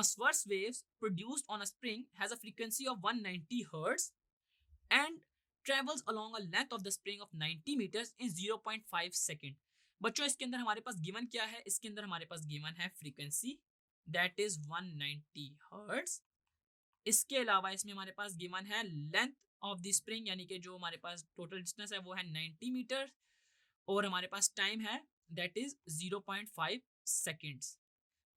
transverse waves produced on a spring has a frequency of 190 hertz and travels along a length of the spring of 90 meters in 0.5 second. बच्चों इसके अंदर हमारे पास given क्या है? इसके अंदर हमारे पास गिवन है फ्रीक्वेंसी दैट इज 190 हर्ट्ज। इसके अलावा इसमें हमारे पास गिवन है लेंथ ऑफ द स्प्रिंग, यानी कि जो हमारे पास टोटल डिस्टेंस है वो है 90 मीटर, और हमारे पास टाइम है दैट इज 0.5 सेकेंड्स।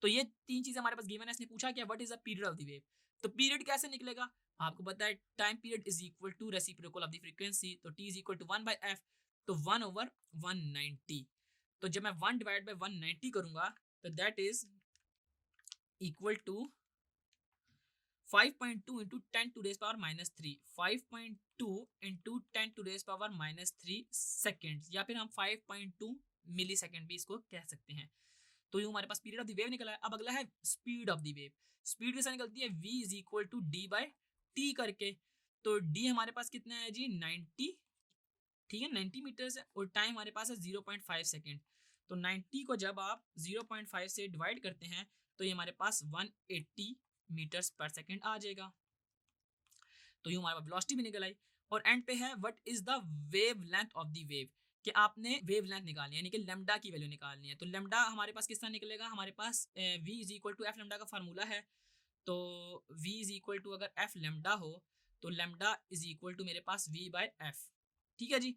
तो ये तीन चीजें हमारे पास गिवन है। इसने पूछा क्या what is the period of the wave, तो पीरियड कैसे निकलेगा? आपको पता है time period is equal to reciprocal of the frequency, तो t is equal to 1/f, तो 1/190। तो जब मैं 1 डिवाइड बाय 190 करूंगा तो that is equal to 5.2 into 10 to raise power minus 3, 5.2 into 10 to raise power minus 3 second, या फिर हम 5.2 मिली सेकेंड भी इसको कह सकते हैं। तो यूं हमारे पास पीरियड ऑफ द वेव निकला है। अब अगला है speed of the wave. Speed कैसे निकलती है? v is equal to D by T करके। तो d हमारे पास कितना है जी? 90, ठीक है, 90 मीटर्स है, और टाइम हमारे पास है 0.5 सेकेंड। तो 90 को जब आप 0.5 से डिवाइड करते हैं तो ये हमारे पास 180 मीटर्स पर सेकेंड आ जाएगा। तो यूं हमारे पास वेलोसिटी भी निकल आई। और एंड पे है what is the wave length of the wave, कि आपने वेव लेंथ निकालनी है, यानी कि लेमडा की वैल्यू निकालनी है। तो लेमडा हमारे पास किस तरह निकलेगा? हमारे पास v is equal to F lambda का फार्मूला है। तो v इज इक्वल टू अगर एफ लेमडा हो तो लेमडा इज इक्वल टू मेरे पास v बाय एफ, ठीक है जी।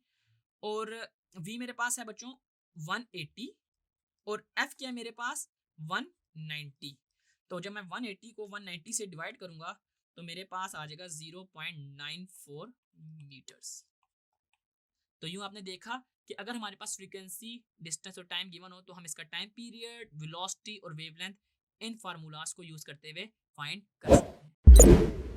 और v मेरे पास है बच्चों 180 और f क्या है मेरे पास 190। तो जब मैं 180 को 190 से डिवाइड करूंगा तो मेरे पास आ जाएगा 0.94 मीटर्स। तो यूं आपने देखा कि अगर हमारे पास फ्रीक्वेंसी, डिस्टेंस और टाइम गिवन हो तो हम इसका टाइम पीरियड, वेलोसिटी और वेवलेंथ इन फार्मूलाज को यूज करते हुए फाइंड कर सकते हैं।